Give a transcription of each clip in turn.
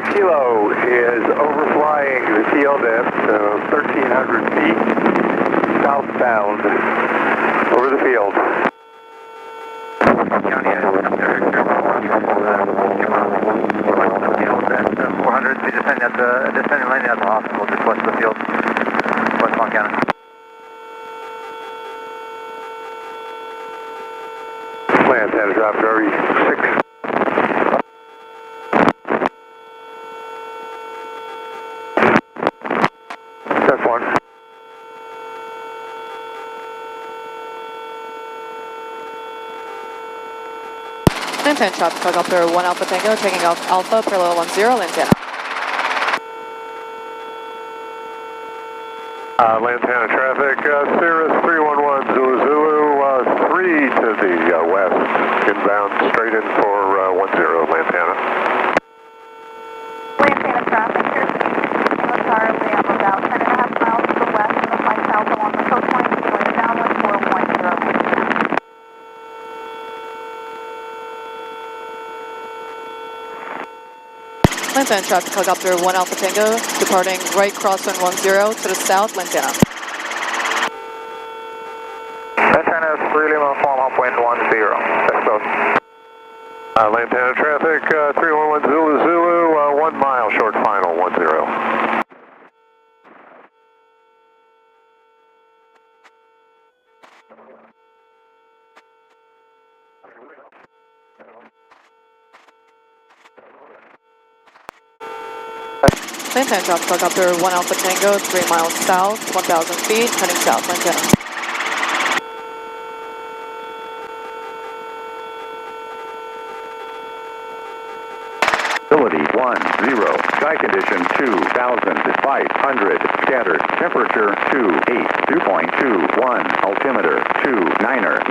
Kilo is overflying the field at 1,300 feet southbound over the field. County is up there, 400 feet descending landing at the hospital just west of the field, West Montana. Lantana drop very 6. That's one. Lantana traffic helicopter 1 Alpha Tango taking off Alpha parallel 10 Lantana. Lantana traffic, Cirrus 311 Zulu Zulu, 3 to the west, inbound straight in for 10 Lantana. Lantana traffic, here Charlie, I'm about 10.5 miles to the west of my south along the coastline, going downwind for 10. Lantana traffic helicopter 1 Alpha Tango departing right crosswind 10 to the south Lantana. Lantana 3 Lima, form upwind 10. That's close. Lantana traffic, 311 Zulu Zulu, 1 mile short final, 10. Lantana traffic helicopter 1 Alpha Tango 3 miles south, 1,000 feet, heading south Lantana. Visibility 10, sky condition 2,500, scattered, temperature 28, 2.21, altimeter 29er,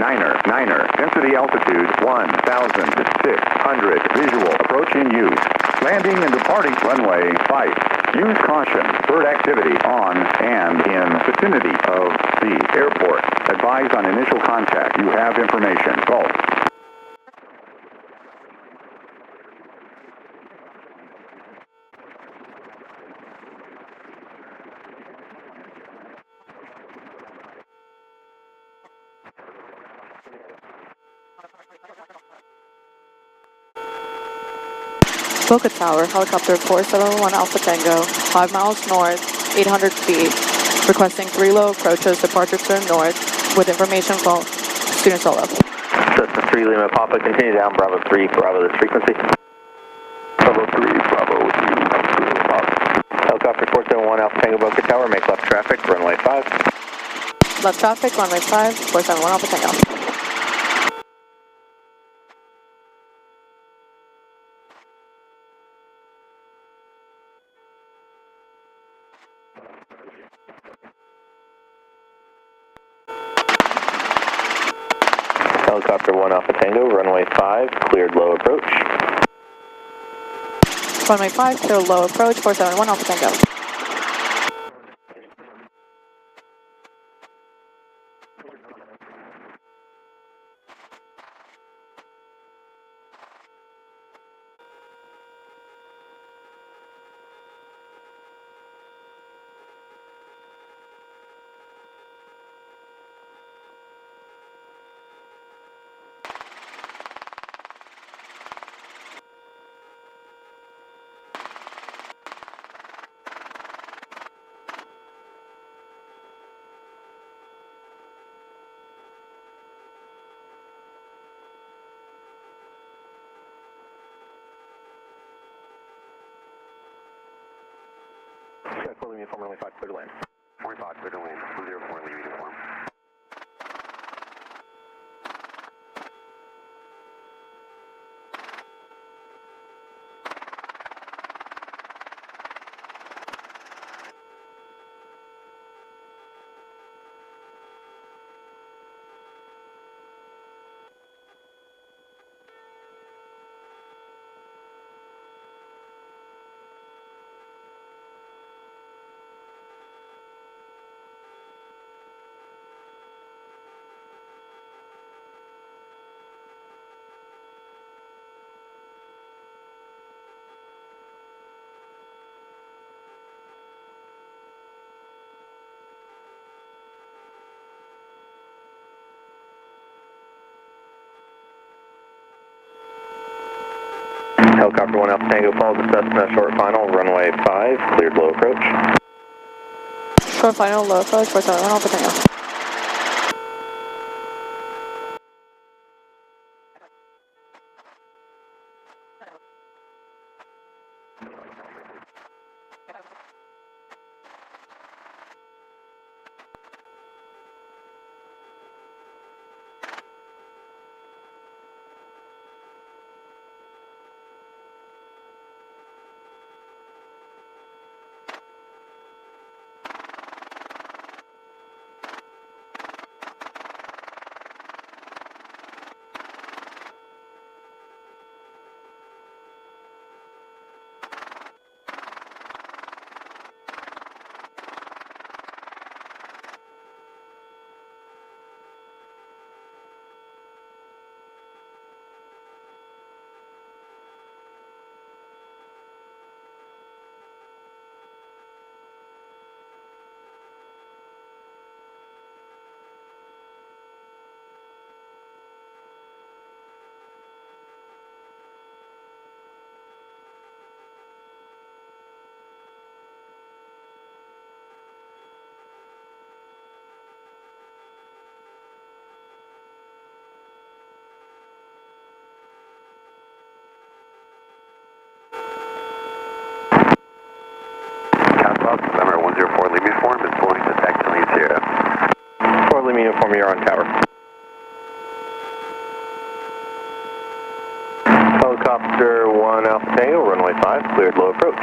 density altitude 1,600, visual, approach in use, landing and departing runway 5, use caution, bird activity on and in vicinity of the airport, advise on initial contact, you have information, Gulf. Boca Tower, helicopter 471 Alpha Tango, 5 miles north, 800 feet, requesting 3 low approaches, departure to the north, with information from student solo. Cessna 3 Lima, Papa, continue down, Bravo 3, Bravo this frequency. Bravo 3, Bravo 2, Papa. Helicopter 471 Alpha Tango, Boca Tower, make left traffic, runway 5. Left traffic, runway 5, 471 Alpha Tango. Helicopter 1 Alpha Tango, runway 5, cleared low approach. Runway 5, clear low approach, 471 Alpha Tango. Full uniform, runway 5, clear to land. 45, clear to land, 204, leave uniform. Helicopter 1 Alpha Tango follows the Cessna short final, runway 5, cleared low approach. Short final, low approach, 471 Alpha Tango. Number 104 Lima Uniform is pulling to taxi lead Sierra. 4 Lima Uniform, you're on tower. Helicopter 1 Alpha Tango, runway 5, cleared low approach.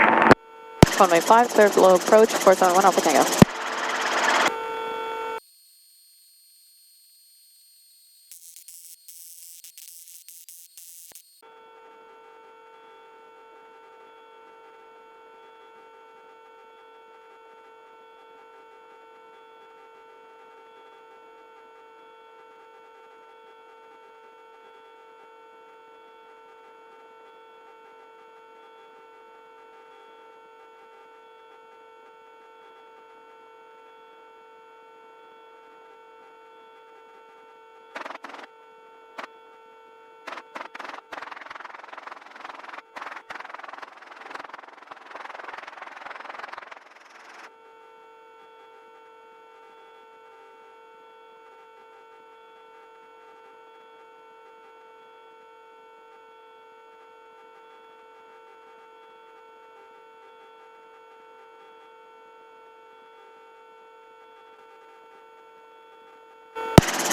Runway 5, cleared low approach, 471 Alpha Tango.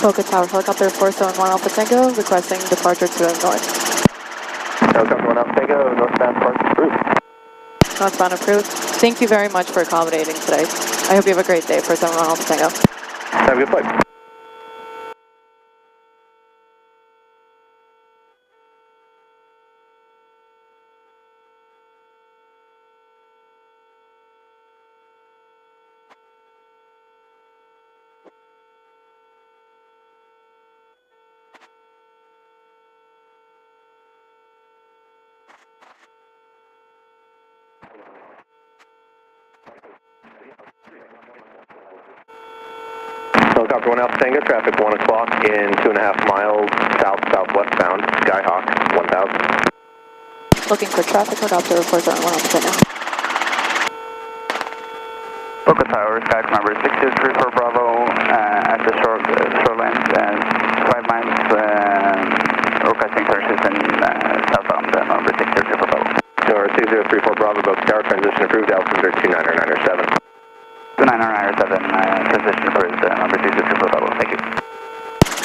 Boca Tower, helicopter 471 Alpha Tango, requesting departure to the north. Helicopter 1 Alpha Tango, northbound departure approved. Northbound approved. Thank you very much for accommodating today. I hope you have a great day, 471 Alpha Tango. Have a good flight. Helicopter 1 Alpha Tango, traffic 1 o'clock in 2.5 miles south-southwestbound, Skyhawk 1000. Looking for traffic, helicopter 471 Alpha Tango. Boca Tower, Skyhawk number 6234 Bravo, at the shoreline, 5 miles, requesting services in southbound, number 6234 Bravo. Number 2034 Bravo, Boca Tower, transition approved, altimeter 29907. 29907, transition approved, number 6234 Bravo, thank you.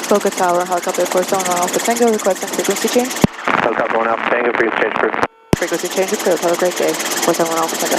Boca Tower, helicopter 471 Alpha Tango, requesting frequency change. Helicopter 1 Alpha Tango, frequency change approved. Frequency change approved. Have a great day, 471 Alpha Tango.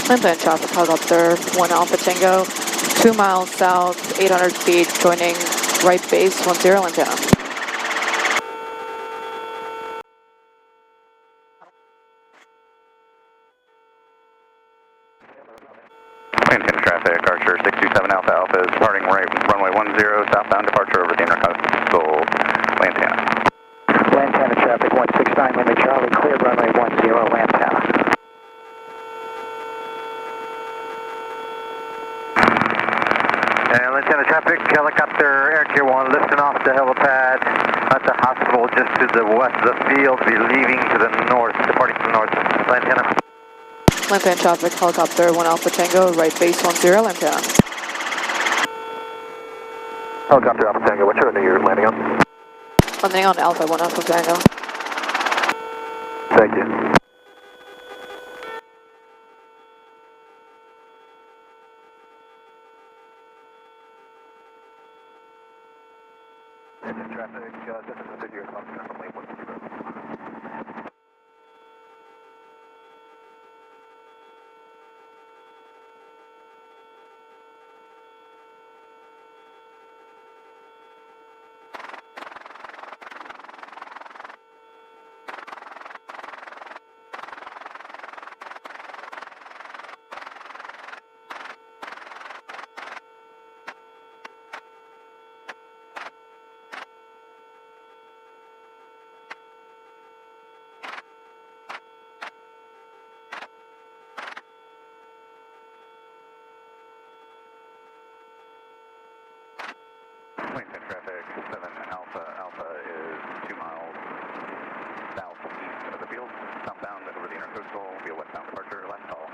Lantana traffic, helicopter 1 Alpha Tango, 2 miles south, 800 feet, joining right base 10 Lantana. Lantana traffic, Archer 627 Alpha Alpha is departing right runway 10, southbound departure over the intercoastal Lantana. Lantana traffic 169, Lima Charlie, cleared runway 10, Lantana. And Lantana traffic, helicopter Air Tier 1 lifting off the helipad at the hospital just to the west of the field, be leaving to the north, departing to the north. Lantana. Lantana traffic, helicopter 1 Alpha Tango, right base 10, Lantana. Helicopter Alpha Tango, what's your you're landing on? Landing on Alpha 1 Alpha Tango. Thank you. Traffic, this is the figure from runway 10. Lantana traffic 7 Alpha Alpha is 2 miles southeast of the field, southbound over the intercoastal, via westbound departure, last call.